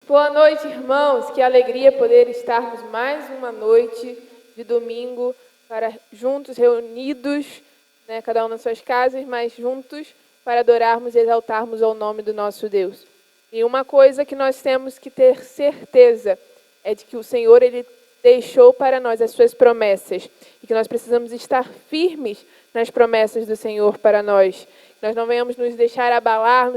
Boa noite, irmãos. Que alegria poder estarmos mais uma noite de domingo para juntos, reunidos, cada um nas suas casas, mas juntos para adorarmos e exaltarmos ao nome do nosso Deus. E uma coisa que nós temos que ter certeza é de que o Senhor, Ele deixou para nós as suas promessas e que nós precisamos estar firmes nas promessas do Senhor para nós. Nós não venhamos nos deixar abalar,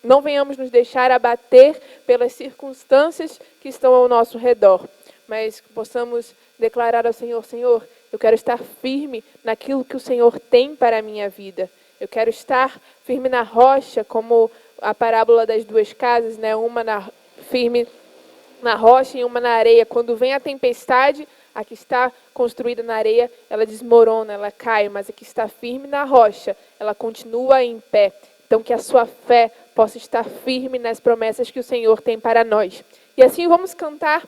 não venhamos nos deixar abater pelas circunstâncias que estão ao nosso redor, mas possamos declarar ao Senhor: Senhor, eu quero estar firme naquilo que o Senhor tem para a minha vida. Eu quero estar firme na rocha, como a parábola das duas casas, uma firme na rocha e uma na areia. Quando vem a tempestade, a que está construída na areia, ela desmorona, ela cai, mas a que está firme na rocha, ela continua em pé. Então, que a sua fé possa estar firme nas promessas que o Senhor tem para nós. E assim vamos cantar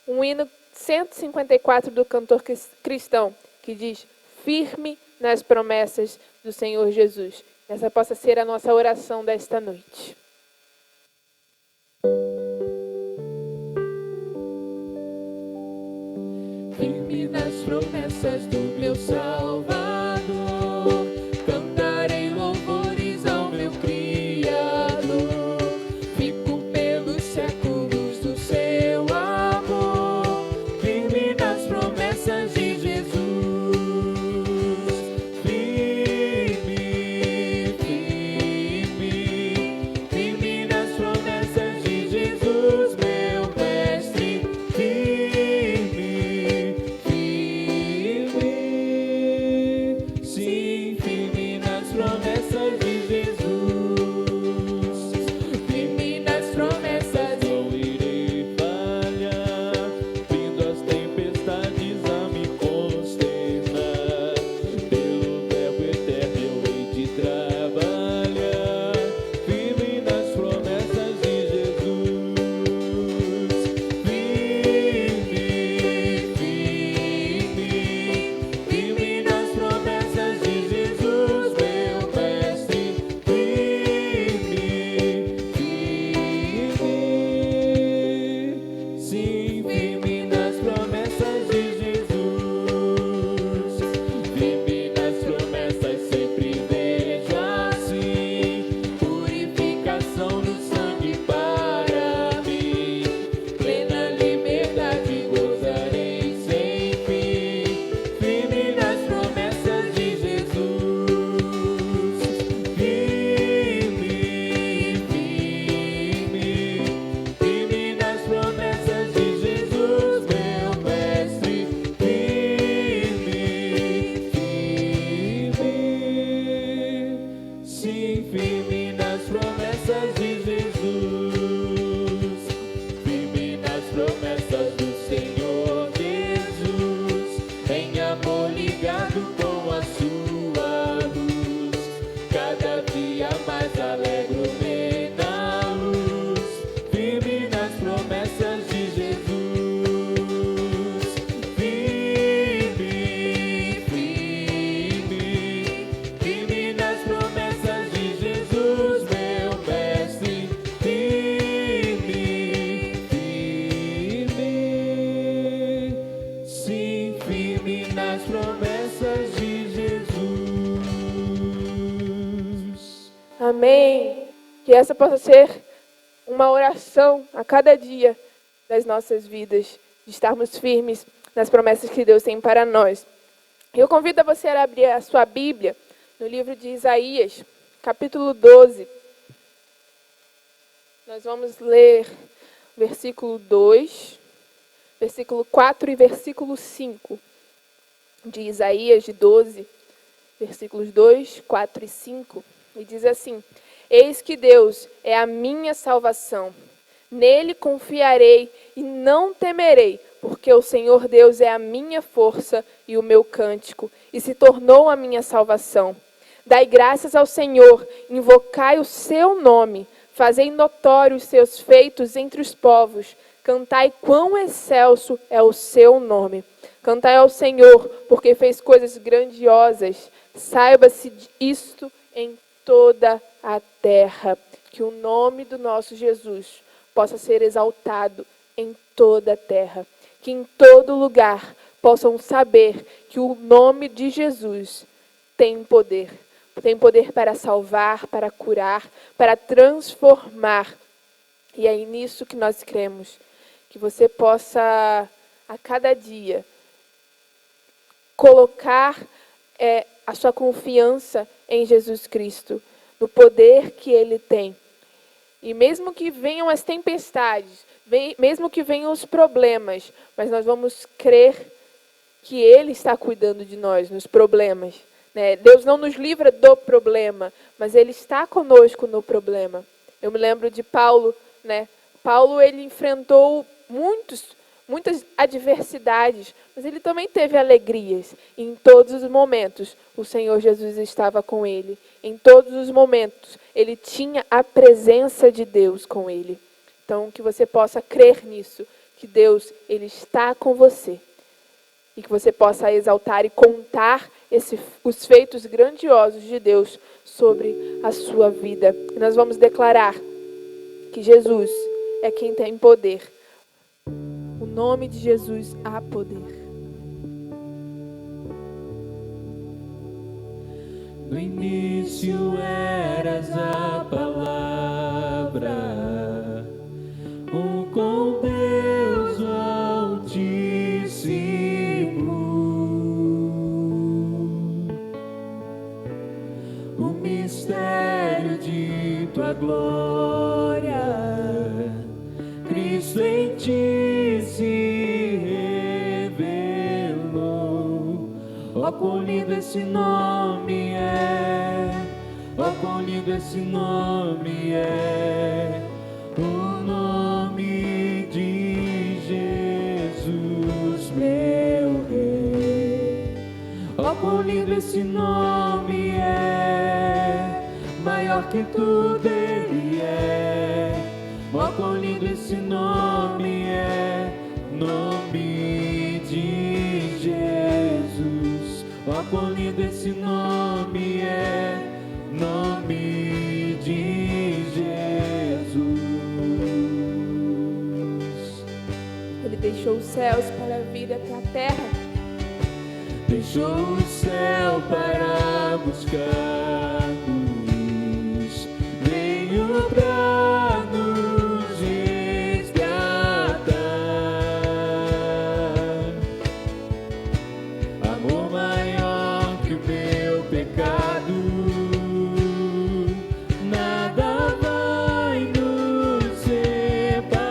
um hino 154 do cantor cristão, que diz: firme nas promessas do Senhor Jesus. Essa possa ser a nossa oração desta noite. Firme nas promessas do meu Salvador, cantarei louvores ao meu Criador. Fico pelos séculos do seu amor, firme nas promessas de Jesus. Firme, firme, firme nas promessas de Jesus, meu mestre. Sim, firme nas promessas de Jesus. Firme nas promessas, não irei falhar. Vindo as tempestades a me consternar, pelo verbo eterno eu hei de trabalhar. Firme nas promessas de Jesus. Firme nas promessas de Jesus, meu mestre. Firme, sim, firme nas promessas de Jesus. Firme nas promessas, sempre vejo assim purificação no sangue para mim. Plena liberdade gozarei sem fim. Firme nas promessas de Jesus. Firme, firme nas promessas de Jesus, meu mestre. Firme, sim, firme nas promessas de Jesus. Firme nas promessas do Senhor Jesus, em amor ligado com a sua luz. Cada dia mais alegro-me na luz. Firme nas promessas de Jesus. Firme, firme nas promessas de Jesus, meu mestre. Firme, sim, firme nas promessas de Jesus. Amém. Que essa possa ser uma oração a cada dia das nossas vidas, de estarmos firmes nas promessas que Deus tem para nós. Eu convido a você a abrir a sua Bíblia no livro de Isaías, capítulo 12. Nós vamos ler versículo 2, versículo 4 e versículo 5 de Isaías de 12, versículos 2, 4 e 5. E diz assim: eis que Deus é a minha salvação, nele confiarei e não temerei, porque o Senhor Deus é a minha força e o meu cântico, e se tornou a minha salvação. Dai graças ao Senhor, invocai o seu nome, fazei notórios os seus feitos entre os povos, cantai quão excelso é o seu nome. Cantai ao Senhor, porque fez coisas grandiosas, saiba-se isto em toda a terra. Que o nome do nosso Jesus possa ser exaltado em toda a terra. Que em todo lugar possam saber que o nome de Jesus tem poder. Tem poder para salvar, para curar, para transformar. E é nisso que nós cremos. Que você possa, a cada dia, colocar a sua confiança em Jesus Cristo, no poder que Ele tem. E mesmo que venham as tempestades, mesmo que venham os problemas, mas nós vamos crer que Ele está cuidando de nós nos problemas. Né? Deus não nos livra do problema, mas Ele está conosco no problema. Eu me lembro de Paulo, né? Paulo, ele enfrentou muitas adversidades, mas ele também teve alegrias. E em todos os momentos, o Senhor Jesus estava com ele. Em todos os momentos, ele tinha a presença de Deus com ele. Então, que você possa crer nisso, que Deus, Ele está com você. E que você possa exaltar e contar os feitos grandiosos de Deus sobre a sua vida. E nós vamos declarar que Jesus é quem tem poder. O nome de Jesus há poder. No início eras a palavra, com Deus Altíssimo, o mistério de tua glória, Cristo em ti se revelou. Ó, quão lindo esse nome é, ó, quão lindo esse nome é, o nome de Jesus, meu Rei. Ó, quão lindo esse nome é, maior que tudo Ele é. Ó, quão lindo esse nome é, nome de Jesus. Ó, quão lindo esse nome é, nome de Jesus. Ele deixou os céus para vir até a terra. Deixou o céu para buscar-nos, veio para nos resgatar. Amor maior que o meu pecado, nada vai nos separar.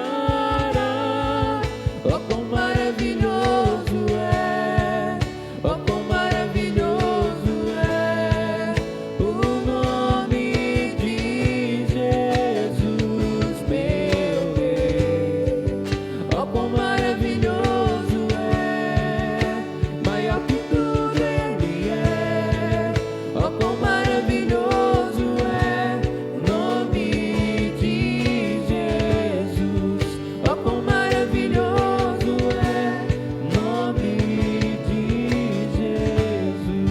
Oh, quão maravilhoso é, oh, quão maravilhoso é o nome de Jesus, meu Rei. Oh, quão maravilhoso é, maior que tudo Ele é. Oh, quão maravilhoso é o nome de Jesus. Oh, quão maravilhoso é o nome de Jesus.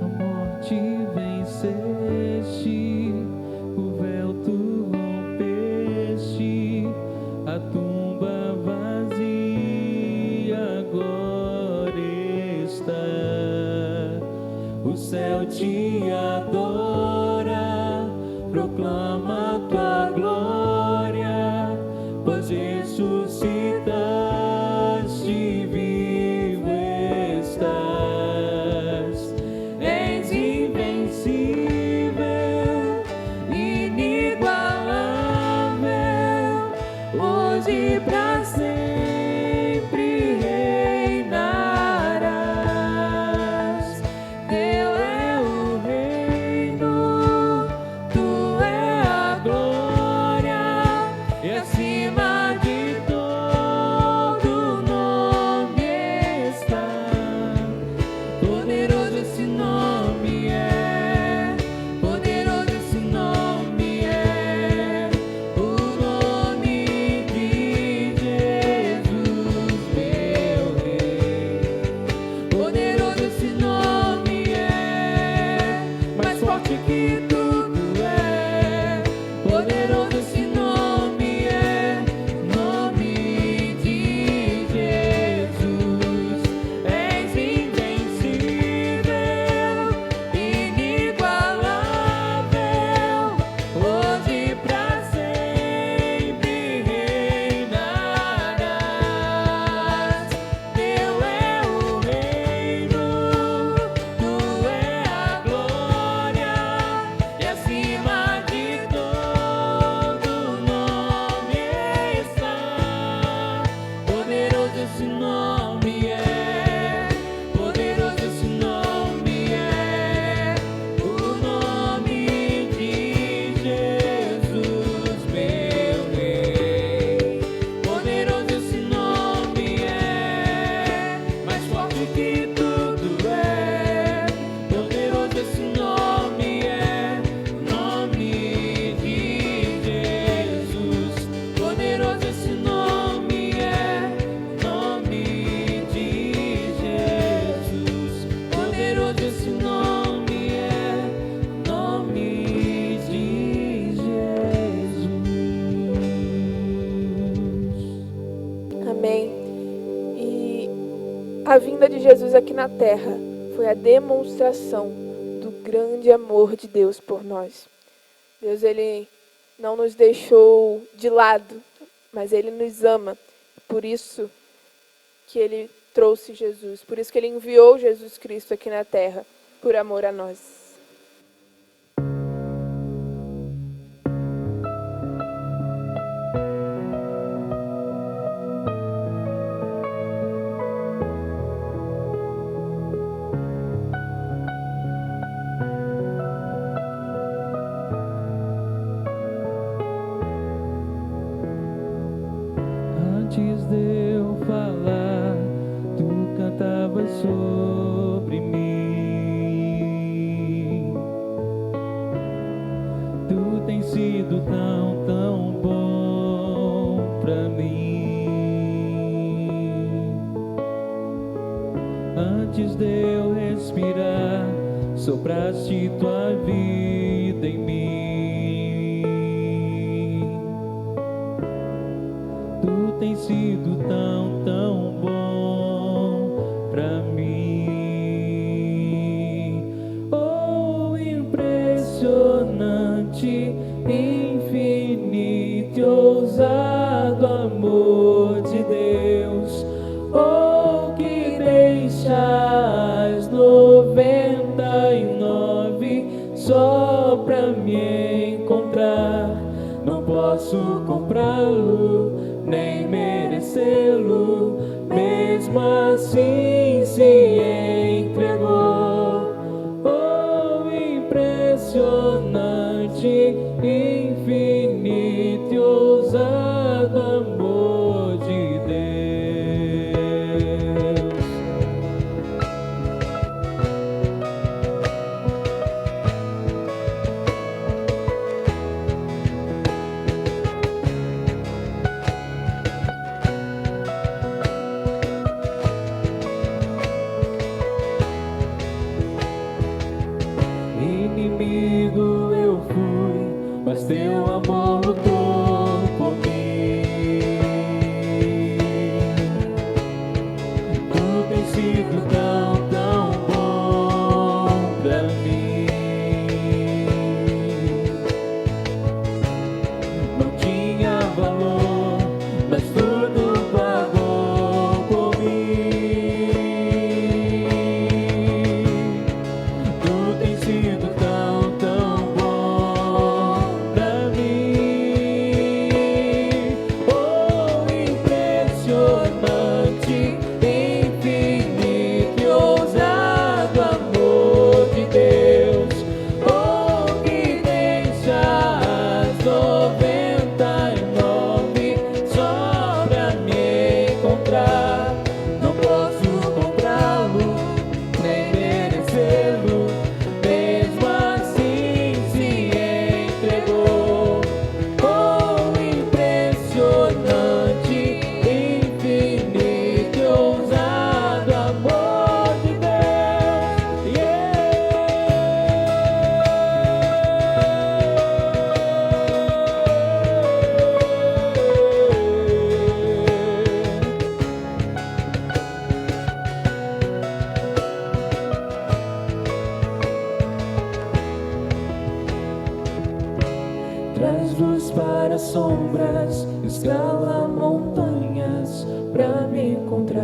A morte venceste, o véu tu rompeste, a tumba vazia agora está. O céu te adora, proclama tua glória, pois ressuscitaste, vivo estás. És invencível, inigualável, hoje e pra sempre reinarás. Teu é o reino, tu é vinda de Jesus aqui na terra foi a demonstração do grande amor de Deus por nós. Deus, Ele não nos deixou de lado, mas Ele nos ama. Por isso que Ele trouxe Jesus, por isso que Ele enviou Jesus Cristo aqui na terra, por amor a nós. Antes de eu falar, tu cantavas sobre mim. Tu tens sido tão, tão bom pra mim. Antes de eu respirar, sopraste tua vida em mim. Tu tens sido tão, tão bom pra mim. Oh, impressionante, infinito e ousado amor de Deus. Oh, que deixas 99 só pra me encontrar. Não posso comprá-lo, nem merecê-lo, mesmo assim se entregou. Oh, impressionante, infinito e ousado amor de Deus. Inimigo eu fui, mas teu amor lutou por mim. Tu tens sido tão, tão bom pra mim. Não tinha valor, mas tudo pagou por mim. Tu tens sido tão, tão bom pra mim. Oh, impressionante, infinito e ousado amor de Deus. Oh, que deixa as 99 só pra me encontrar. Não posso comprá-lo, nem merecê-lo, mesmo assim se entregou. Oh, impressionante, infinito e ousado amor de Deus. Traz luz para sombras, escala montanhas pra me encontrar.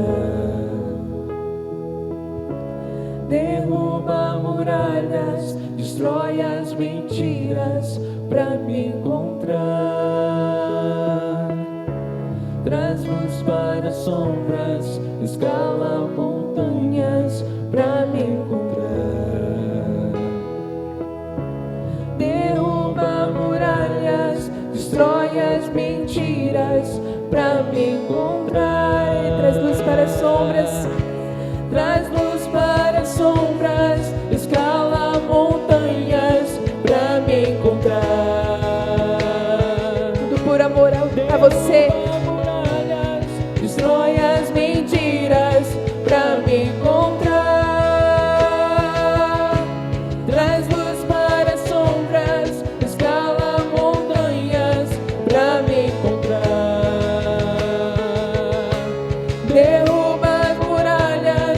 Derruba muralhas, destrói as mentiras pra me encontrar. Traz luz para sombras, escala montanhas pra me encontrar. Derruba muralhas, destrói as mentiras pra me encontrar. Traz luz para as sombras, traz luz para as sombras, escala montanhas pra me encontrar. Tudo por amor a você. Destrói as mentiras pra me encontrar. Traz luz para as sombras, escala montanhas pra me encontrar. Derruba as muralhas,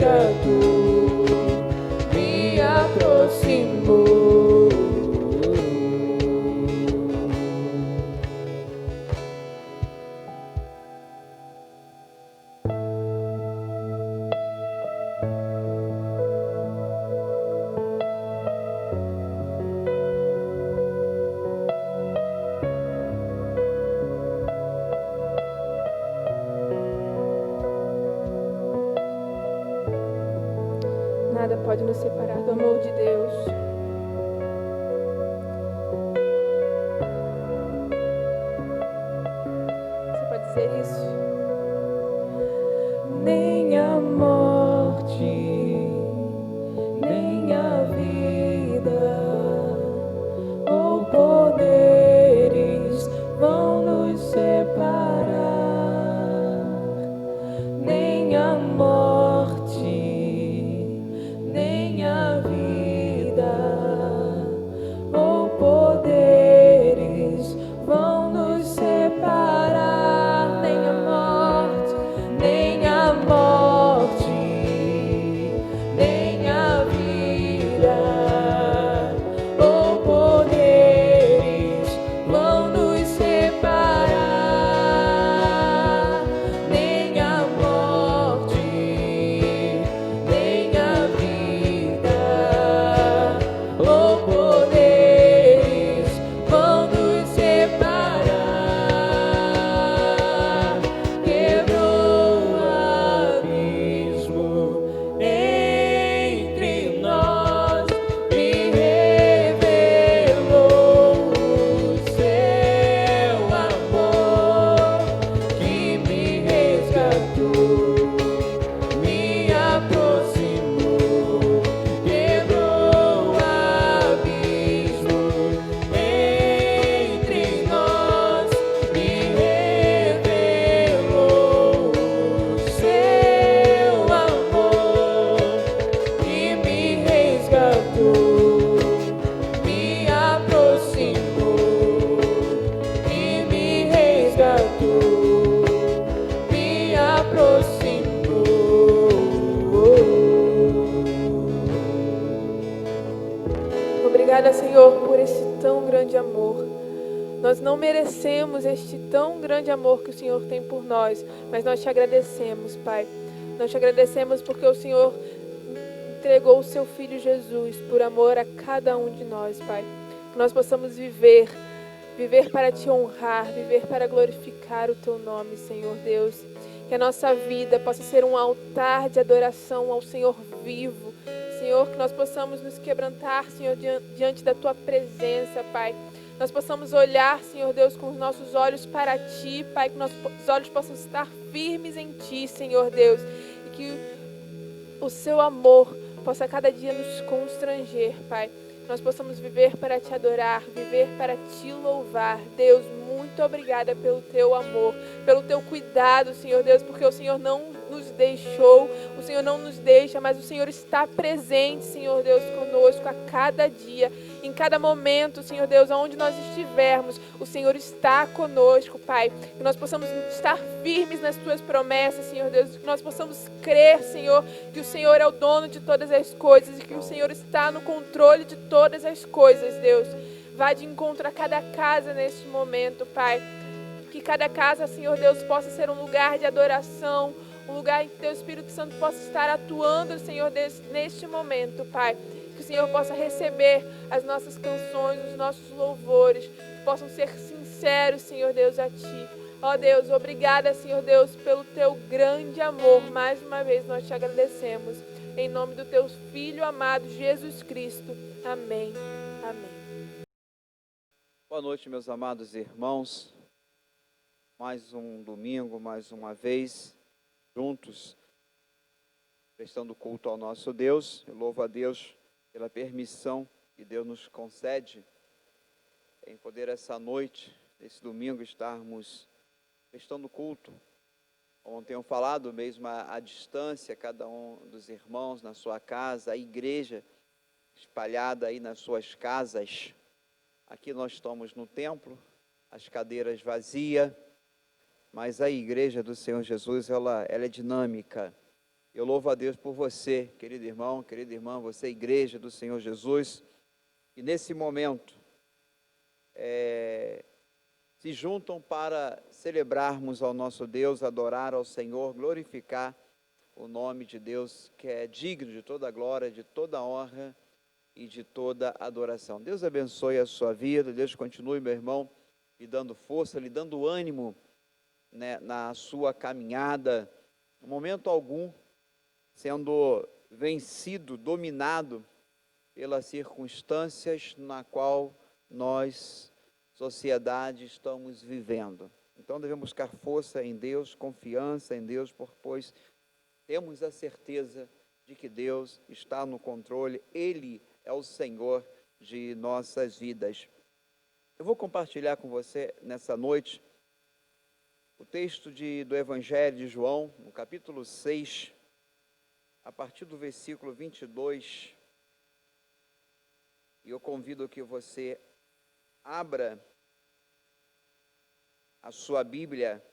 resgatou, me aproximou. Nada pode nos separar do amor de Deus. Você pode dizer isso? Nem a morte, nem a vida, ou poderes vão nos separar. Nem a morte, nem a vida, ou poderes vão nos separar. Nem a morte, nem a morte, nem a vida, ou poderes vão nos separar. Nem a morte, nem a vida, ou poderes vão nos separar. Quebrou o abismo entre nós e revelou o seu amor que me resgatou, me aproximou. Quebrou o abismo entre nós e revelou o seu amor que me resgatou, me aproximou, que me resgatou, me aproximou. Obrigada, Senhor, por esse tão grande amor. Nós não merecemos este tão grande amor que o Senhor tem por nós, mas nós te agradecemos, Pai. Nós te agradecemos porque o Senhor entregou o seu Filho Jesus por amor a cada um de nós, Pai. Que nós possamos viver para te honrar, viver para glorificar o teu nome, Senhor Deus. Que a nossa vida possa ser um altar de adoração ao Senhor vivo. Senhor, que nós possamos nos quebrantar, Senhor, diante da tua presença, Pai. Nós possamos olhar, Senhor Deus, com os nossos olhos para ti, Pai. Que nossos olhos possam estar firmes em ti, Senhor Deus. E que o seu amor possa cada dia nos constranger, Pai. Nós possamos viver para te adorar, viver para te louvar. Deus, muito obrigada pelo teu amor, pelo teu cuidado, Senhor Deus, porque o Senhor não nos deixou, o Senhor não nos deixa, mas o Senhor está presente, Senhor Deus, conosco a cada dia, em cada momento, Senhor Deus, aonde nós estivermos, o Senhor está conosco, Pai. Que nós possamos estar firmes nas tuas promessas, Senhor Deus, que nós possamos crer, Senhor, que o Senhor é o dono de todas as coisas e que o Senhor está no controle de todas as coisas, Deus. Vá de encontro a cada casa neste momento, Pai. Que cada casa, Senhor Deus, possa ser um lugar de adoração, um lugar em que teu Espírito Santo possa estar atuando, Senhor Deus, neste momento, Pai. Que o Senhor possa receber as nossas canções, os nossos louvores, que possam ser sinceros, Senhor Deus, a Ti. Ó Deus, obrigada, Senhor Deus, pelo Teu grande amor. Mais uma vez nós Te agradecemos. Em nome do Teu Filho amado, Jesus Cristo. Amém. Amém. Boa noite, meus amados irmãos. Mais um domingo, mais uma vez, juntos, prestando culto ao nosso Deus. Eu louvo a Deus pela permissão que Deus nos concede em poder essa noite, esse domingo, estarmos prestando culto. Como tenho falado, mesmo à distância, cada um dos irmãos na sua casa, a igreja espalhada aí nas suas casas. Aqui nós estamos no templo, as cadeiras vazias, mas a igreja do Senhor Jesus, ela é dinâmica. Eu louvo a Deus por você, querido irmão, querida irmã, você, igreja do Senhor Jesus, que nesse momento se juntam para celebrarmos ao nosso Deus, adorar ao Senhor, glorificar o nome de Deus, que é digno de toda glória, de toda honra e de toda adoração. Deus abençoe a sua vida, Deus continue, meu irmão, lhe dando força, lhe dando ânimo, né, na sua caminhada, no momento algum, sendo vencido, dominado pelas circunstâncias na qual nós, sociedade, estamos vivendo. Então devemos buscar força em Deus, confiança em Deus, pois temos a certeza de que Deus está no controle, Ele é o Senhor de nossas vidas. Eu vou compartilhar com você nessa noite o texto do Evangelho de João, no capítulo 6, a partir do versículo 22. E eu convido que você abra a sua Bíblia.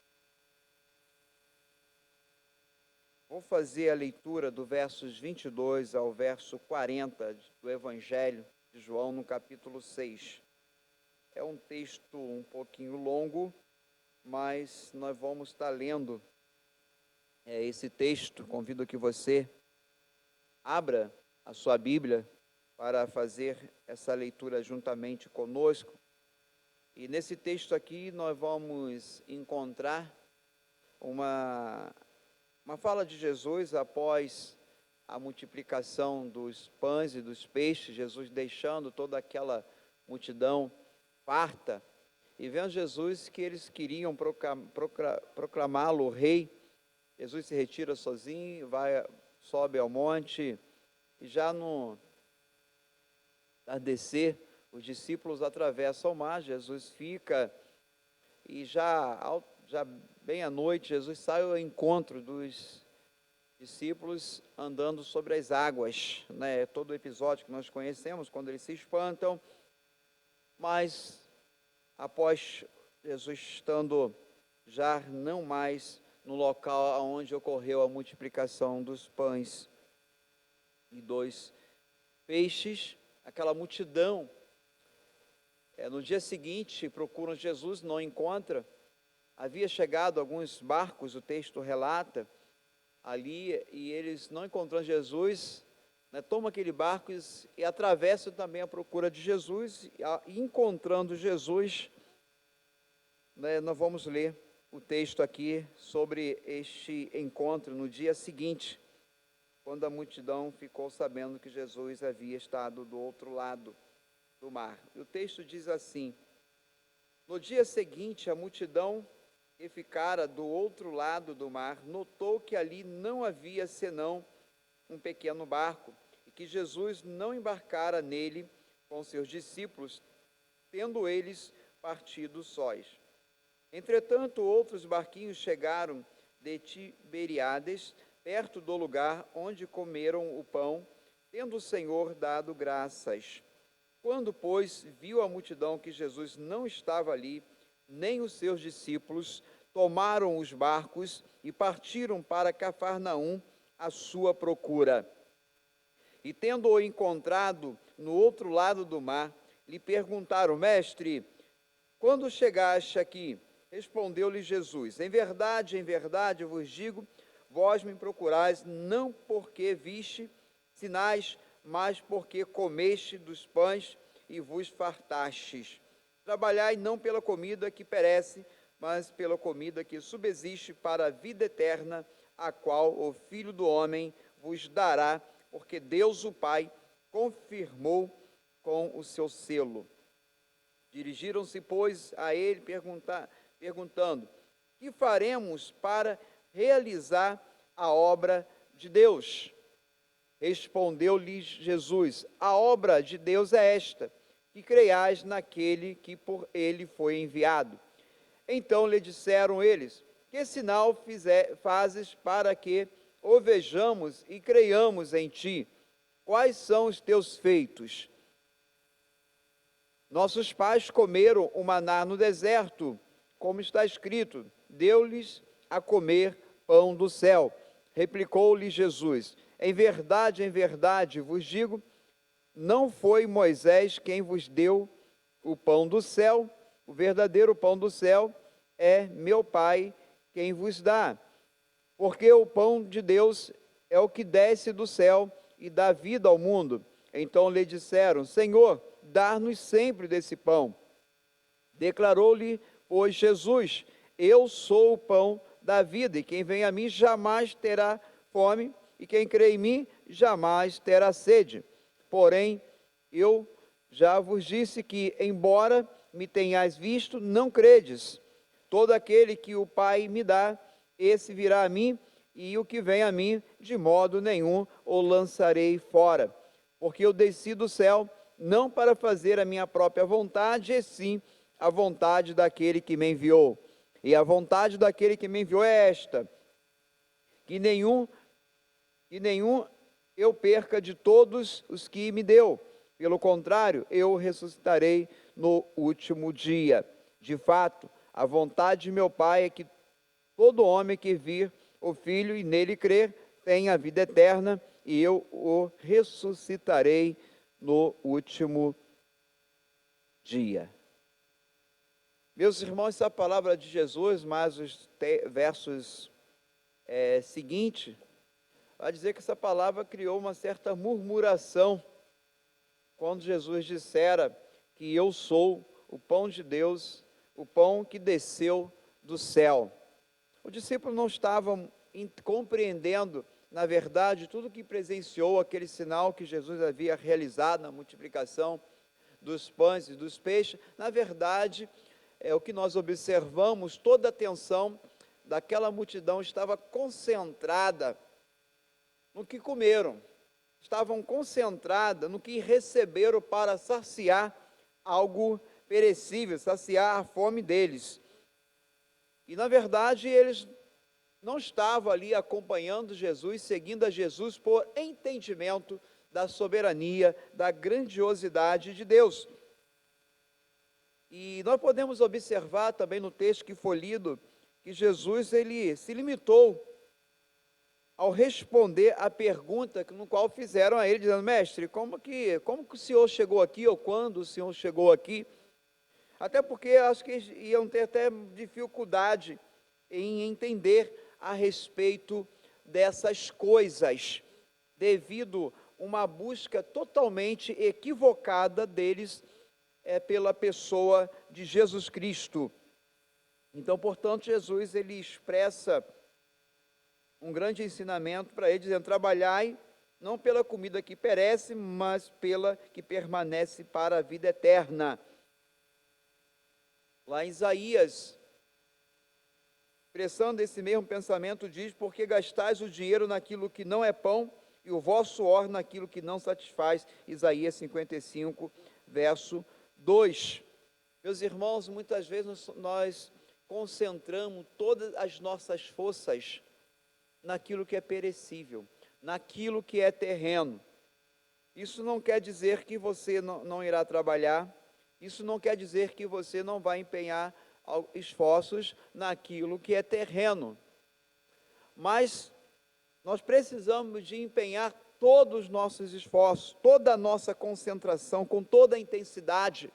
Vou fazer a leitura do versos 22 ao verso 40 do Evangelho de João, no capítulo 6. É um texto um pouquinho longo, mas nós vamos estar lendo esse texto. Convido que você abra a sua Bíblia para fazer essa leitura juntamente conosco. E nesse texto aqui nós vamos encontrar uma fala de Jesus após a multiplicação dos pães e dos peixes, Jesus deixando toda aquela multidão farta, e vendo Jesus que eles queriam proclamá-lo rei. Jesus se retira sozinho, sobe ao monte, e já no entardecer, os discípulos atravessam o mar, Jesus fica, e já bem à noite, Jesus sai ao encontro dos discípulos andando sobre as águas, né? Todo o episódio que nós conhecemos, quando eles se espantam, mas após Jesus estando já não mais no local onde ocorreu a multiplicação dos pães e dos peixes, aquela multidão, no dia seguinte procuram Jesus, não encontra. Havia chegado alguns barcos, o texto relata, ali, e eles não encontrando Jesus, né, tomam aquele barco e atravessam também à procura de Jesus, e encontrando Jesus, né, nós vamos ler o texto aqui sobre este encontro no dia seguinte, quando a multidão ficou sabendo que Jesus havia estado do outro lado do mar. E o texto diz assim: no dia seguinte, a multidão que ficara do outro lado do mar notou que ali não havia senão um pequeno barco, e que Jesus não embarcara nele com seus discípulos, tendo eles partido sós. Entretanto, outros barquinhos chegaram de Tiberíades, perto do lugar onde comeram o pão, tendo o Senhor dado graças. Quando, pois, viu a multidão que Jesus não estava ali, nem os seus discípulos, tomaram os barcos e partiram para Cafarnaum à sua procura. E tendo-o encontrado no outro lado do mar, lhe perguntaram: mestre, quando chegaste aqui? Respondeu-lhe Jesus: em verdade eu vos digo, vós me procurais não porque viste sinais, mas porque comeste dos pães e vos fartastes. Trabalhai não pela comida que perece, mas pela comida que subsiste para a vida eterna, a qual o Filho do Homem vos dará, porque Deus o Pai confirmou com o seu selo. Dirigiram-se, pois, a ele perguntando: que faremos para realizar a obra de Deus? Respondeu-lhes Jesus: a obra de Deus é esta, que creiais naquele que por ele foi enviado. Então lhe disseram eles: que sinal fazes para que o vejamos e creiamos em ti? Quais são os teus feitos? Nossos pais comeram o maná no deserto, como está escrito: deu-lhes a comer pão do céu. Replicou-lhe Jesus: em verdade vos digo, não foi Moisés quem vos deu o pão do céu, o verdadeiro pão do céu é meu Pai quem vos dá. Porque o pão de Deus é o que desce do céu e dá vida ao mundo. Então lhe disseram: Senhor, dá-nos sempre desse pão. Declarou-lhe, pois, Jesus: eu sou o pão da vida, e quem vem a mim jamais terá fome, e quem crê em mim jamais terá sede. Porém, eu já vos disse que, embora me tenhais visto, não credes. Todo aquele que o Pai me dá, esse virá a mim, e o que vem a mim, de modo nenhum o lançarei fora. Porque eu desci do céu, não para fazer a minha própria vontade, e sim a vontade daquele que me enviou. E a vontade daquele que me enviou é esta: que nenhum eu perca de todos os que me deu. Pelo contrário, eu ressuscitarei no último dia. De fato, a vontade de meu Pai é que todo homem que vir o Filho e nele crer tenha a vida eterna, e eu o ressuscitarei no último dia. Meus irmãos, essa palavra de Jesus, mais os versos seguintes, vai dizer que essa palavra criou uma certa murmuração quando Jesus dissera que eu sou o pão de Deus, o pão que desceu do céu. Os discípulos não estavam compreendendo, na verdade, tudo que presenciou aquele sinal que Jesus havia realizado na multiplicação dos pães e dos peixes. Na verdade, o que nós observamos, toda a atenção daquela multidão estava concentrada no que comeram, estavam concentradas no que receberam para saciar algo perecível, saciar a fome deles. E na verdade eles não estavam ali acompanhando Jesus, seguindo a Jesus por entendimento da soberania, da grandiosidade de Deus. E nós podemos observar também no texto que foi lido, que Jesus ele se limitou ao responder a pergunta no qual fizeram a ele, dizendo: mestre, como que o senhor chegou aqui, ou quando o senhor chegou aqui? Até porque acho que iam ter até dificuldade em entender a respeito dessas coisas, devido a uma busca totalmente equivocada deles pela pessoa de Jesus Cristo. Então, portanto, Jesus ele expressa um grande ensinamento para eles, dizendo: trabalhai não pela comida que perece, mas pela que permanece para a vida eterna. Lá em Isaías, expressando esse mesmo pensamento, diz: porque gastais o dinheiro naquilo que não é pão, e o vosso suor naquilo que não satisfaz. Isaías 55, verso 2. Meus irmãos, muitas vezes nós concentramos todas as nossas forças naquilo que é perecível, naquilo que é terreno. Isso não quer dizer que você não irá trabalhar, isso não quer dizer que você não vai empenhar esforços naquilo que é terreno. Mas nós precisamos de empenhar todos os nossos esforços, toda a nossa concentração, com toda a intensidade,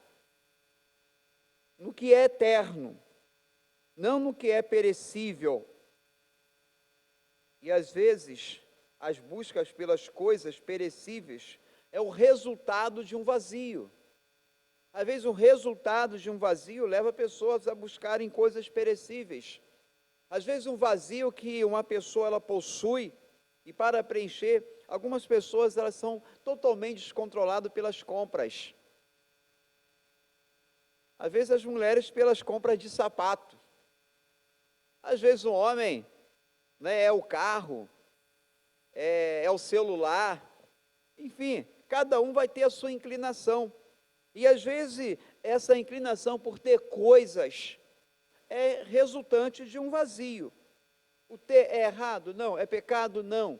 no que é eterno, não no que é perecível. E às vezes, as buscas pelas coisas perecíveis é o resultado de um vazio. Às vezes, o resultado de um vazio leva pessoas a buscarem coisas perecíveis. Às vezes, um vazio que uma pessoa ela possui, e para preencher, algumas pessoas elas são totalmente descontroladas pelas compras. Às vezes, as mulheres pelas compras de sapato. Às vezes, o homem é o carro, é o celular, enfim, cada um vai ter a sua inclinação. E às vezes essa inclinação por ter coisas é resultante de um vazio. O ter é errado? Não. É pecado? Não.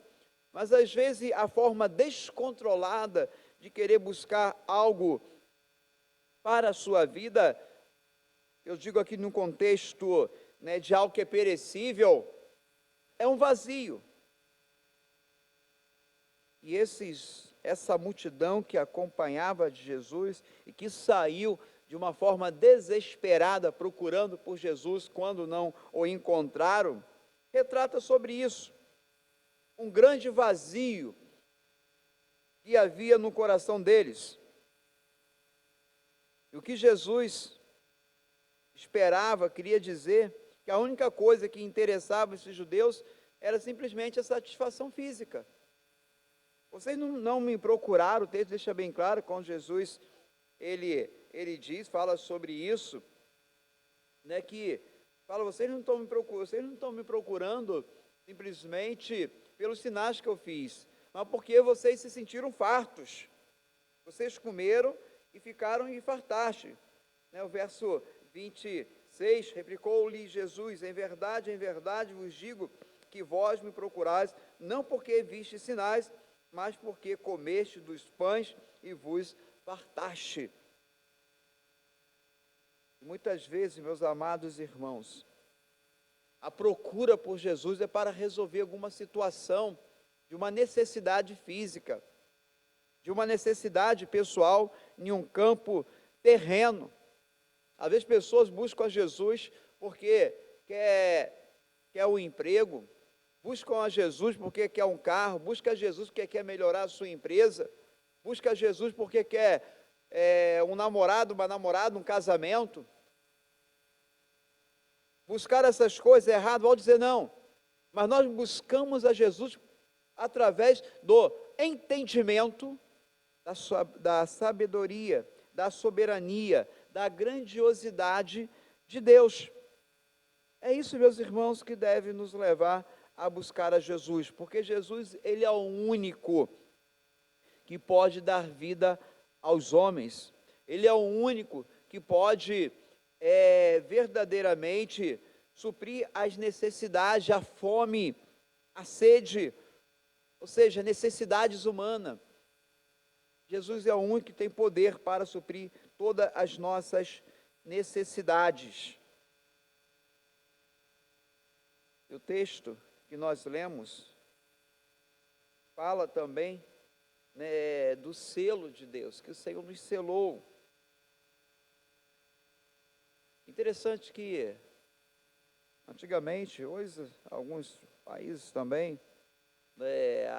Mas às vezes a forma descontrolada de querer buscar algo para a sua vida, eu digo aqui num contexto de algo que é perecível, é um vazio. e essa multidão que acompanhava de Jesus e que saiu de uma forma desesperada procurando por Jesus quando não o encontraram, retrata sobre isso. Um grande vazio que havia no coração deles. E o que Jesus esperava, queria dizer, que a única coisa que interessava esses judeus era simplesmente a satisfação física. Vocês não me procuraram, o texto deixa bem claro, quando Jesus, ele diz, fala sobre isso, né, que fala, vocês não estão me procurando simplesmente pelos sinais que eu fiz, mas porque vocês se sentiram fartos. Vocês comeram e ficaram e fartaste. Né, o verso 26, replicou-lhe Jesus, em verdade vos digo que vós me procurais, não porque viste sinais, mas porque comeste dos pães e vos fartaste. Muitas vezes, meus amados irmãos, a procura por Jesus é para resolver alguma situação de uma necessidade física, de uma necessidade pessoal em um campo terreno. Às vezes pessoas buscam a Jesus porque quer um emprego, buscam a Jesus porque quer um carro, busca a Jesus porque quer melhorar a sua empresa, busca a Jesus porque quer um namorado, uma namorada, um casamento. Buscar essas coisas é errado, vou dizer não, mas nós buscamos a Jesus através do entendimento da sabedoria, da soberania, da grandiosidade de Deus. É isso, meus irmãos, que deve nos levar a buscar a Jesus, porque Jesus, ele é o único que pode dar vida aos homens, ele é o único que pode verdadeiramente suprir as necessidades, a fome, a sede, ou seja, necessidades humanas. Jesus é o único que tem poder para suprir todas as nossas necessidades. O texto que nós lemos fala também, né, do selo de Deus, que o Senhor nos selou. Interessante que, antigamente, hoje, alguns países também,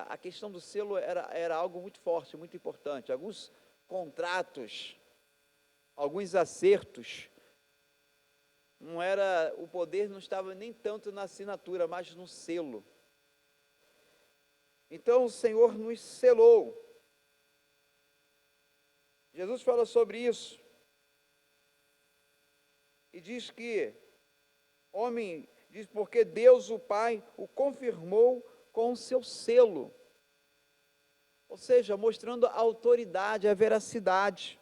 a questão do selo era algo muito forte, muito importante. Alguns contratos, alguns acertos, o poder não estava nem tanto na assinatura, mas no selo. Então o Senhor nos selou. Jesus fala sobre isso. E diz que, diz porque Deus o Pai o confirmou com o seu selo. Ou seja, mostrando a autoridade, a veracidade.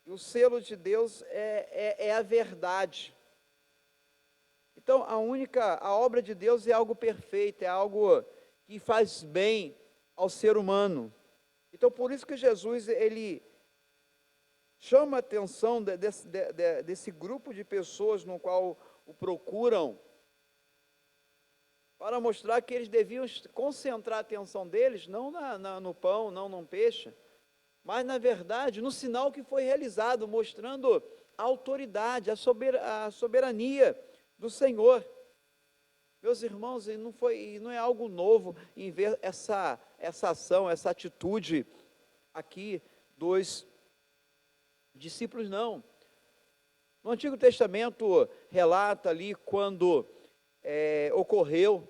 E o selo de Deus é a verdade. Então, a obra de Deus é algo perfeito, é algo que faz bem ao ser humano. Então, por isso que Jesus, ele chama a atenção desse grupo de pessoas no qual o procuram, para mostrar que eles deviam concentrar a atenção deles, não no pão, não no peixe, mas, na verdade, no sinal que foi realizado, mostrando a autoridade, a soberania do Senhor. Meus irmãos, não é algo novo em ver essa ação, essa atitude aqui dos discípulos, não. No Antigo Testamento relata ali quando ocorreu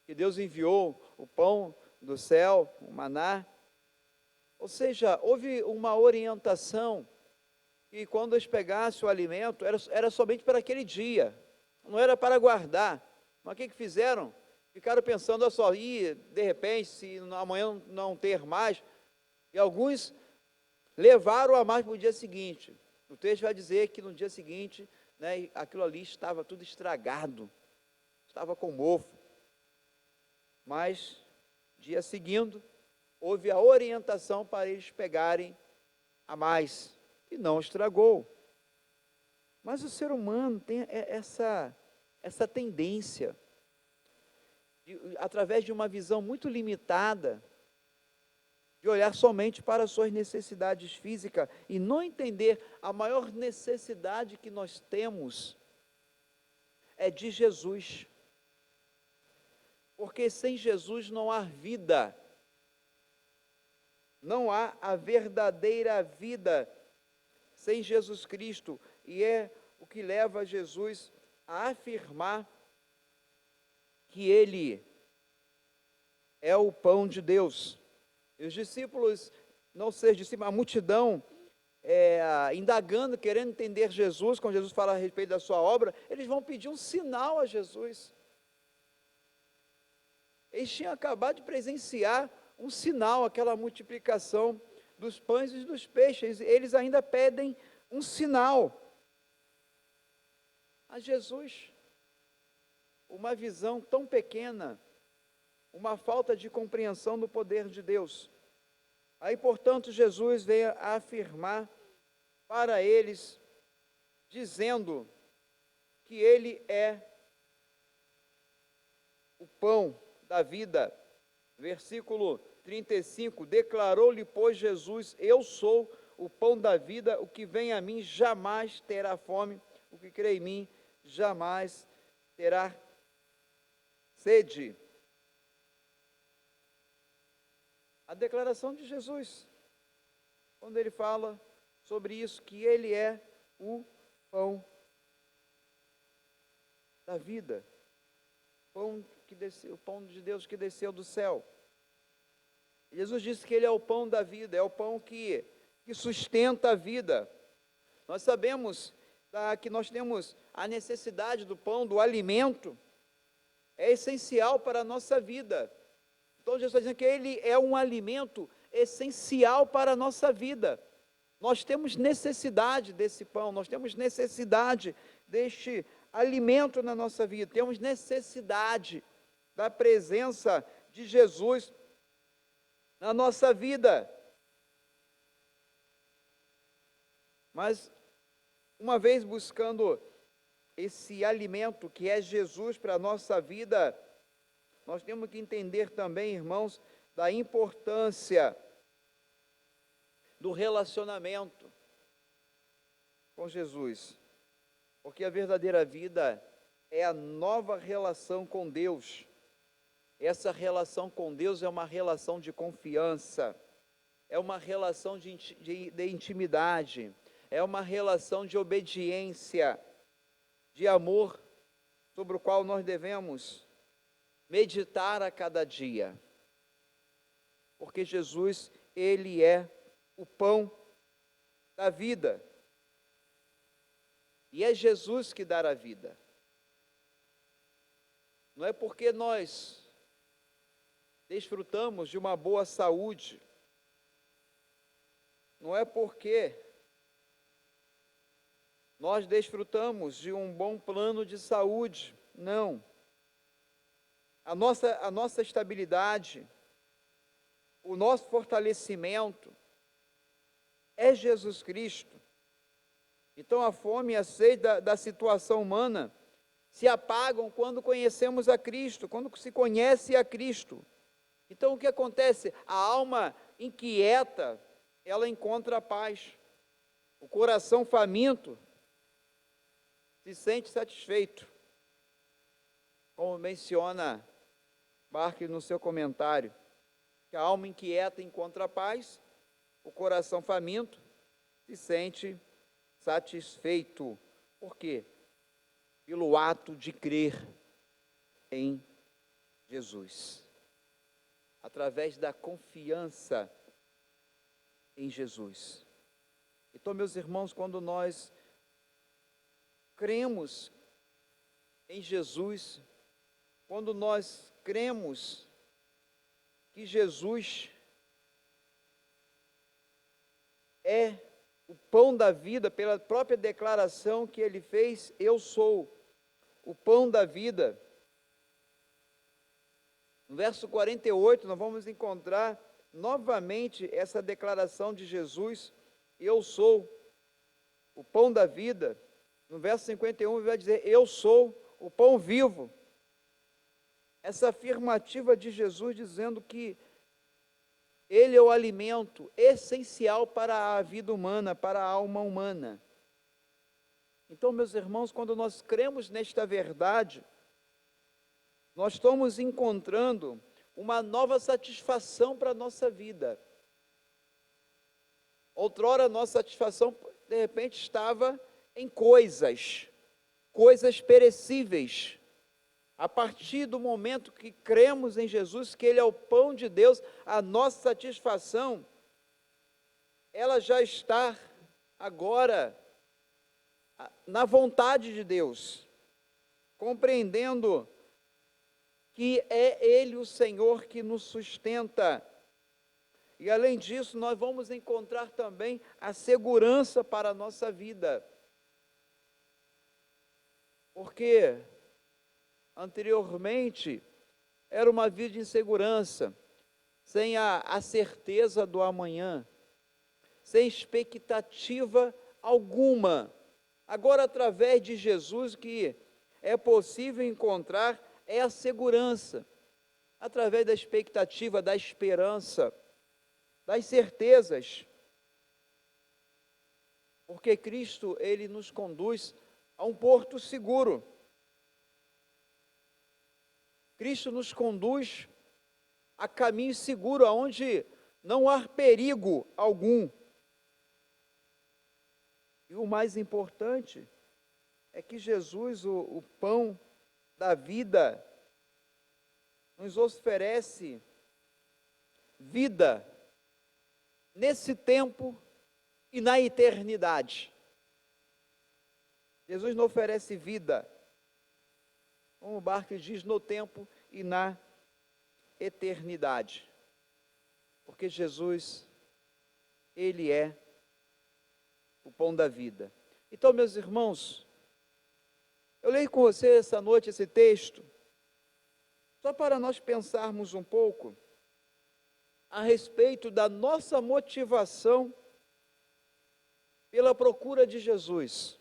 que Deus enviou o pão do céu, o maná. Ou seja, houve uma orientação que quando eles pegassem o alimento, era somente para aquele dia, não era para guardar. Mas o que fizeram? Ficaram pensando, olha só, de repente, se amanhã não ter mais, e alguns levaram a mais para o dia seguinte. O texto vai dizer que no dia seguinte, né, aquilo ali estava tudo estragado, estava com mofo. Mas, dia seguinte, houve a orientação para eles pegarem a mais, e não estragou. Mas o ser humano tem essa tendência através de uma visão muito limitada, de olhar somente para as suas necessidades físicas e não entender a maior necessidade que nós temos é de Jesus. Porque sem Jesus não há vida, não há a verdadeira vida sem Jesus Cristo, e é o que leva Jesus a afirmar que Ele é o pão de Deus. E os discípulos, não ser discípulos, a multidão, indagando, querendo entender Jesus, quando Jesus fala a respeito da sua obra, eles vão pedir um sinal a Jesus. Eles tinham acabado de presenciar um sinal, aquela multiplicação dos pães e dos peixes, eles ainda pedem um sinal a Jesus. Uma visão tão pequena, uma falta de compreensão do poder de Deus. Aí, portanto, Jesus veio a afirmar para eles, dizendo que Ele é o pão da vida. Versículo 35, declarou-lhe, pois, Jesus: eu sou o pão da vida, o que vem a mim jamais terá fome, o que crê em mim jamais terá sede. A declaração de Jesus, quando ele fala sobre isso, que ele é o pão da vida, o pão de Deus que desceu do céu. Jesus disse que ele é o pão da vida, é o pão que sustenta a vida. Nós sabemos que nós temos a necessidade do pão, do alimento, é essencial para a nossa vida. Então Jesus está dizendo que Ele é um alimento essencial para a nossa vida. Nós temos necessidade desse pão, nós temos necessidade deste alimento na nossa vida, temos necessidade da presença de Jesus na nossa vida. Mas, uma vez buscando esse alimento que é Jesus para a nossa vida, nós temos que entender também, irmãos, da importância do relacionamento com Jesus. Porque a verdadeira vida é a nova relação com Deus. Essa relação com Deus é uma relação de confiança, é uma relação de intimidade, é uma relação de obediência, de amor, sobre o qual nós devemos meditar a cada dia. Porque Jesus, Ele é o pão da vida. E é Jesus que dá a vida. Não é porque nós desfrutamos de uma boa saúde, não é porque nós desfrutamos de um bom plano de saúde, não. A nossa estabilidade, o nosso fortalecimento é Jesus Cristo. Então a fome e a sede da situação humana se apagam quando conhecemos a Cristo, quando se conhece a Cristo. Então o que acontece? A alma inquieta, ela encontra a paz. O coração faminto se sente satisfeito. Como menciona Barker no seu comentário, que a alma inquieta encontra a paz, o coração faminto se sente satisfeito. Por quê? Pelo ato de crer em Jesus. Através da confiança em Jesus. Então, meus irmãos, quando nós cremos em Jesus, quando nós cremos que Jesus é o pão da vida, pela própria declaração que ele fez, eu sou o pão da vida. No verso 48, nós vamos encontrar novamente essa declaração de Jesus, eu sou o pão da vida. No verso 51, ele vai dizer, eu sou o pão vivo. essa afirmativa de Jesus dizendo que Ele é o alimento essencial para a vida humana, para a alma humana. Então, meus irmãos, quando nós cremos nesta verdade, nós estamos encontrando uma nova satisfação para a nossa vida. Outrora, a nossa satisfação, de repente, estava em coisas perecíveis. A partir do momento que cremos em Jesus, que Ele é o pão de Deus, a nossa satisfação, ela já está agora na vontade de Deus, compreendendo que é Ele o Senhor que nos sustenta. E além disso, nós vamos encontrar também a segurança para a nossa vida. Porque anteriormente era uma vida de insegurança, sem a certeza do amanhã, sem expectativa alguma. Agora, através de Jesus, que é possível encontrar é a segurança, através da expectativa, da esperança, das certezas, porque Cristo, Ele nos conduz a um porto seguro. Cristo nos conduz a caminho seguro, aonde não há perigo algum. E o mais importante é que Jesus, o pão da vida, nos oferece vida nesse tempo e na eternidade. Jesus não oferece vida, como Barclay diz, no tempo e na eternidade. Porque Jesus, Ele é o pão da vida. Então, meus irmãos, eu leio com você essa noite esse texto, só para nós pensarmos um pouco a respeito da nossa motivação pela procura de Jesus.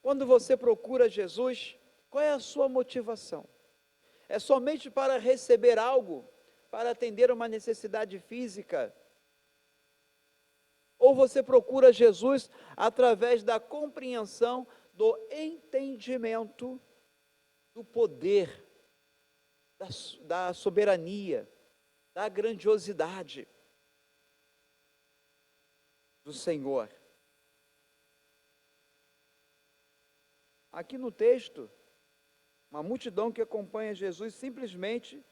Quando você procura Jesus, qual é a sua motivação? É somente para receber algo, para atender uma necessidade física? Ou você procura Jesus através da compreensão, do entendimento do poder, da soberania, da grandiosidade do Senhor? Aqui no texto, uma multidão que acompanha Jesus simplesmente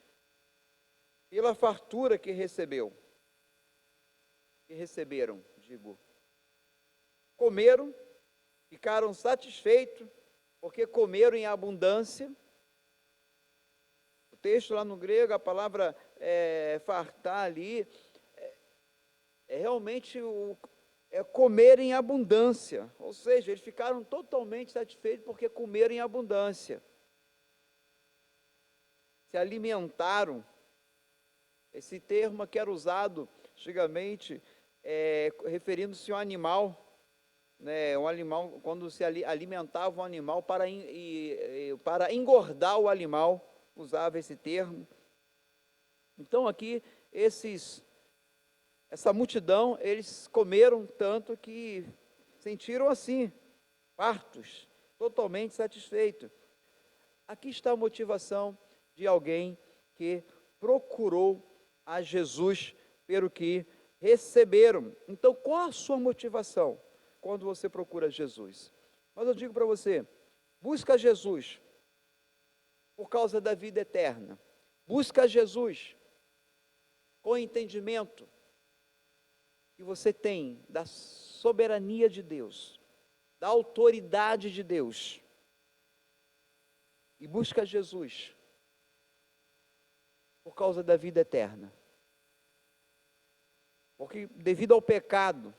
pela fartura que receberam, comeram, ficaram satisfeitos, porque comeram em abundância. O texto lá no grego, a palavra fartar ali, é realmente comer em abundância, ou seja, eles ficaram totalmente satisfeitos porque comeram em abundância, se alimentaram. Esse termo que era usado antigamente, referindo-se a um animal, né, um animal, quando se alimentava um animal para engordar o animal, usava esse termo. Então aqui, essa multidão, eles comeram tanto que sentiram assim, fartos, totalmente satisfeitos. Aqui está a motivação de alguém que procurou a Jesus pelo que receberam. Então, qual a sua motivação quando você procura Jesus? Mas eu digo para você, busca Jesus por causa da vida eterna. Busca Jesus com entendimento que você tem da soberania de Deus, da autoridade de Deus. E busca Jesus por causa da vida eterna. Porque devido ao pecado,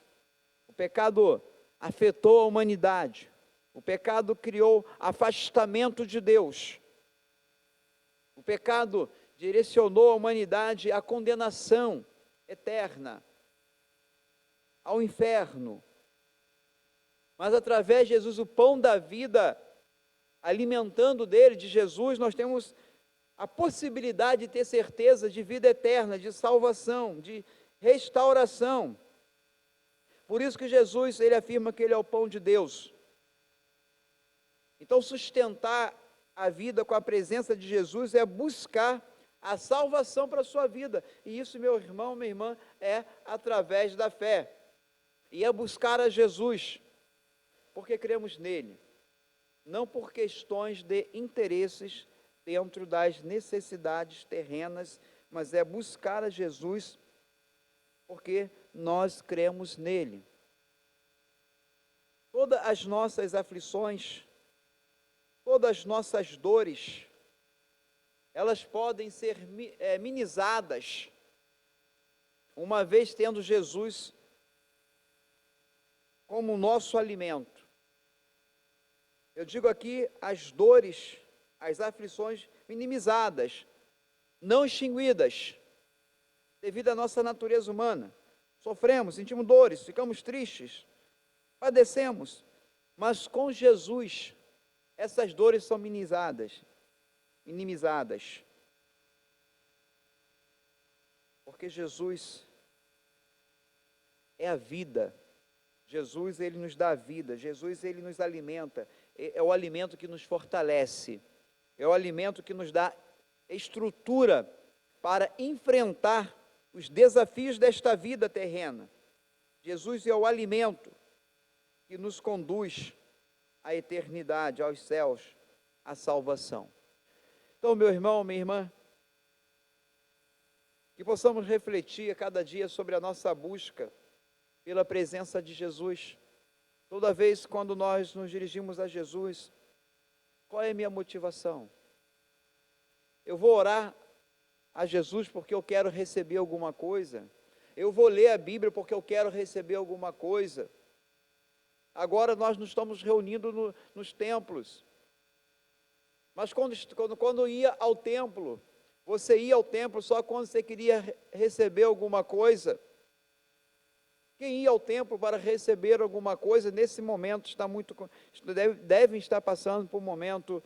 o pecado afetou a humanidade, o pecado criou afastamento de Deus, o pecado direcionou a humanidade à condenação eterna, ao inferno. Mas através de Jesus, o pão da vida, alimentando dele, de Jesus, nós temos a possibilidade de ter certeza de vida eterna, de salvação, de restauração. Por isso que Jesus, ele afirma que ele é o pão de Deus. Então, sustentar a vida com a presença de Jesus é buscar a salvação para a sua vida. E isso, meu irmão, minha irmã, é através da fé. E é buscar a Jesus, porque cremos nele, não por questões de interesses dentro das necessidades terrenas, mas é buscar a Jesus, porque nós cremos nele. Todas as nossas aflições, todas as nossas dores, elas podem ser minimizadas, uma vez tendo Jesus como nosso alimento. Eu digo aqui as dores, as aflições minimizadas, não extinguidas, devido à nossa natureza humana. Sofremos, sentimos dores, ficamos tristes, padecemos, mas com Jesus, essas dores são minimizadas, porque Jesus é a vida. Jesus, ele nos dá vida. Jesus, ele nos alimenta. É o alimento que nos fortalece. É o alimento que nos dá estrutura para enfrentar os desafios desta vida terrena. Jesus é o alimento que nos conduz à eternidade, aos céus, à salvação. Então, meu irmão, minha irmã, que possamos refletir a cada dia sobre a nossa busca pela presença de Jesus. Toda vez quando nós nos dirigimos a Jesus, qual é a minha motivação? Eu vou orar a Jesus porque eu quero receber alguma coisa? Eu vou ler a Bíblia porque eu quero receber alguma coisa? Agora nós nos estamos reunindo nos templos, mas quando ia ao templo, você ia ao templo só quando você queria receber alguma coisa? Quem ia ao templo para receber alguma coisa, nesse momento devem estar passando por um momento,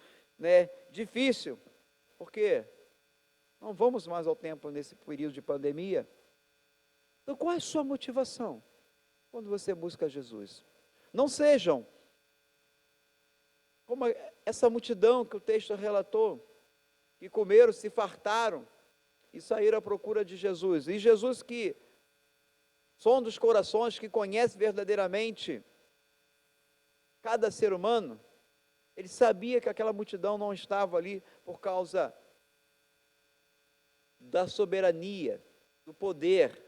difícil, porque não vamos mais ao templo nesse período de pandemia. Então, qual é a sua motivação quando você busca Jesus? Não sejam como essa multidão que o texto relatou, que comeram, se fartaram e saíram à procura de Jesus. E Jesus, que sonda os corações, que conhece verdadeiramente cada ser humano, ele sabia que aquela multidão não estava ali por causa da soberania, do poder,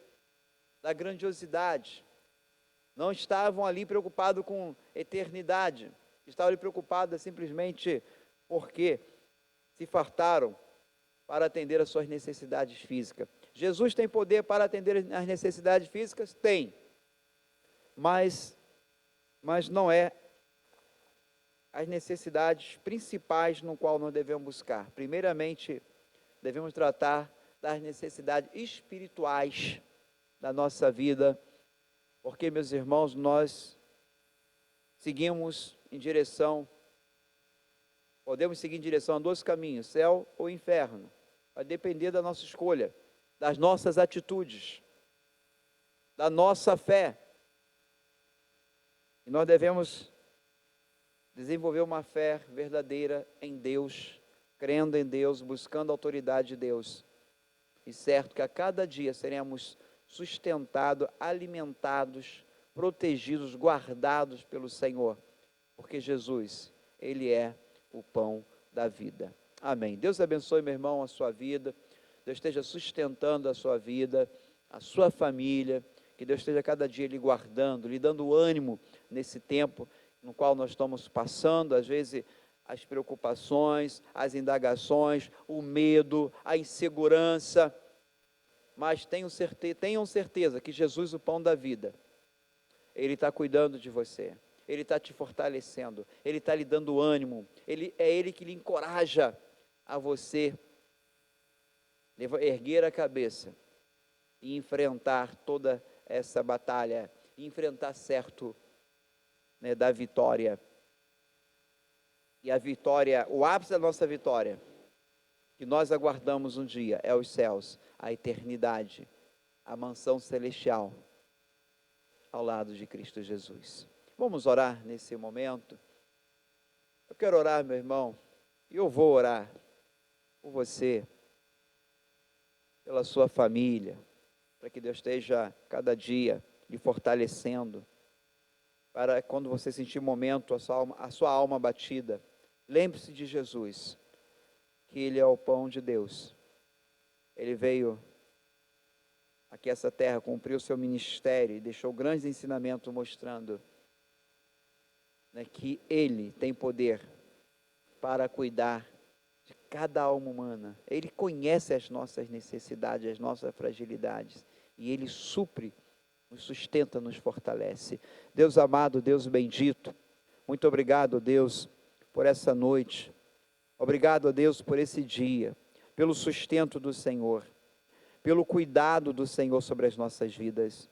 da grandiosidade. Não estavam ali preocupados com eternidade, estavam ali preocupados simplesmente porque se fartaram para atender às suas necessidades físicas. Jesus tem poder para atender às necessidades físicas? Tem, mas não é as necessidades principais no qual nós devemos buscar. Primeiramente, devemos tratar das necessidades espirituais da nossa vida, porque, meus irmãos, nós podemos seguir em direção a dois caminhos, céu ou inferno. Vai depender da nossa escolha, das nossas atitudes, da nossa fé. E nós devemos desenvolver uma fé verdadeira em Deus, crendo em Deus, buscando a autoridade de Deus. E certo que a cada dia seremos sustentados, alimentados, protegidos, guardados pelo Senhor, porque Jesus, ele é o pão da vida. Amém. Deus abençoe, meu irmão, a sua vida. Deus esteja sustentando a sua vida, a sua família, que Deus esteja cada dia lhe guardando, lhe dando ânimo nesse tempo no qual nós estamos passando, às vezes as preocupações, as indagações, o medo, a insegurança, mas tenham certeza que Jesus, o pão da vida, ele está cuidando de você, ele está te fortalecendo, ele está lhe dando ânimo, é ele que lhe encoraja a você erguer a cabeça e enfrentar toda essa batalha, e enfrentar certo, da vitória. E a vitória, o ápice da nossa vitória que nós aguardamos um dia é os céus, a eternidade, a mansão celestial, ao lado de Cristo Jesus. Vamos orar nesse momento. Eu quero orar, meu irmão, e eu vou orar por você, pela sua família, para que Deus esteja cada dia lhe fortalecendo, para quando você sentir momento, a sua alma batida, lembre-se de Jesus, que Ele é o pão de Deus. Ele veio aqui a essa terra, cumpriu o seu ministério e deixou grandes ensinamentos mostrando, né, que Ele tem poder para cuidar de cada alma humana. Ele conhece as nossas necessidades, as nossas fragilidades, e Ele supre, nos sustenta, nos fortalece. Deus amado, Deus bendito, muito obrigado, Deus, por essa noite. Obrigado, Deus, por esse dia, pelo sustento do Senhor, pelo cuidado do Senhor sobre as nossas vidas.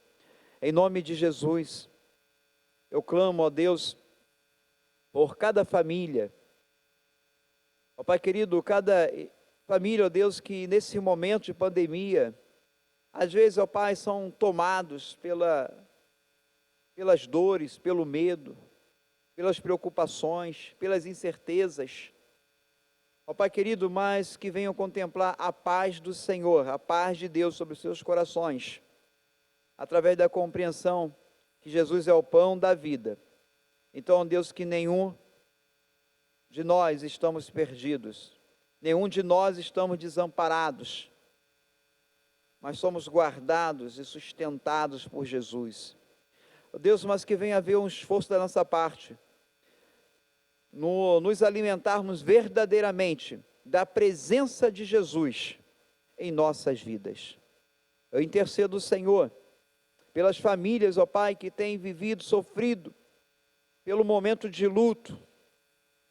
Em nome de Jesus, eu clamo, ó Deus, por cada família, ó Pai querido, cada família, ó Deus, que nesse momento de pandemia, às vezes, ó Pai, são tomados pelas dores, pelo medo, pelas preocupações, pelas incertezas. Ó Pai querido, mas que venham contemplar a paz do Senhor, a paz de Deus sobre os seus corações, através da compreensão que Jesus é o pão da vida. Então, Deus, que nenhum de nós estamos perdidos, nenhum de nós estamos desamparados, mas somos guardados e sustentados por Jesus. Deus, mas que venha haver um esforço da nossa parte, nos alimentarmos verdadeiramente da presença de Jesus em nossas vidas. Eu intercedo, Senhor, pelas famílias, ó Pai, que têm vivido, sofrido, pelo momento de luto,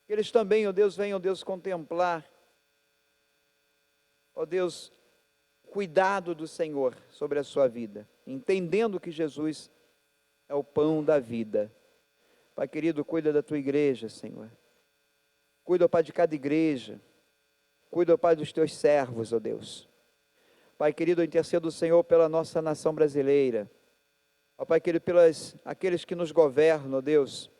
que eles também, ó Deus, venham, Deus, contemplar, ó Deus, cuidado do Senhor sobre a sua vida, entendendo que Jesus é o pão da vida. Pai querido, cuida da tua igreja, Senhor. Cuida, ó Pai, de cada igreja. Cuida, ó Pai, dos teus servos, ó Deus. Pai querido, eu intercedo, Senhor, pela nossa nação brasileira. Ó Pai querido, pelos aqueles que nos governam, ó Deus.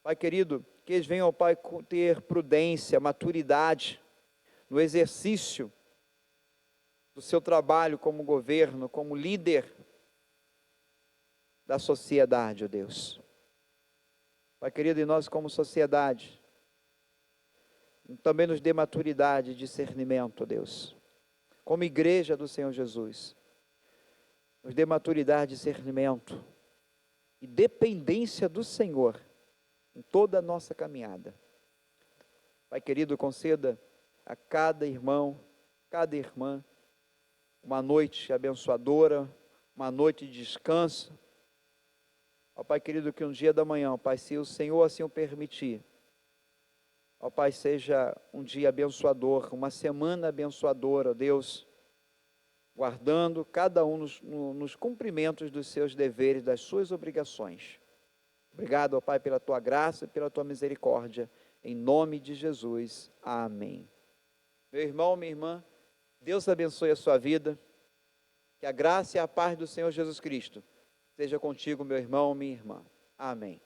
Pai querido, que eles venham, ó Pai, ter prudência, maturidade no exercício do seu trabalho como governo, como líder da sociedade, ó Deus. Pai querido, e nós como sociedade, também nos dê maturidade e discernimento, ó Deus. Como igreja do Senhor Jesus, nos dê maturidade, discernimento e dependência do Senhor em toda a nossa caminhada. Pai querido, conceda a cada irmão, cada irmã, uma noite abençoadora, uma noite de descanso. Ó Pai querido, que um dia da manhã, ó Pai, se o Senhor assim o permitir, ó Pai, seja um dia abençoador, uma semana abençoadora, ó Deus, guardando cada um nos cumprimentos dos seus deveres, das suas obrigações. Obrigado, ó Pai, pela tua graça e pela tua misericórdia, em nome de Jesus, amém. Meu irmão, minha irmã, Deus abençoe a sua vida, que a graça e a paz do Senhor Jesus Cristo seja contigo, meu irmão, minha irmã. Amém.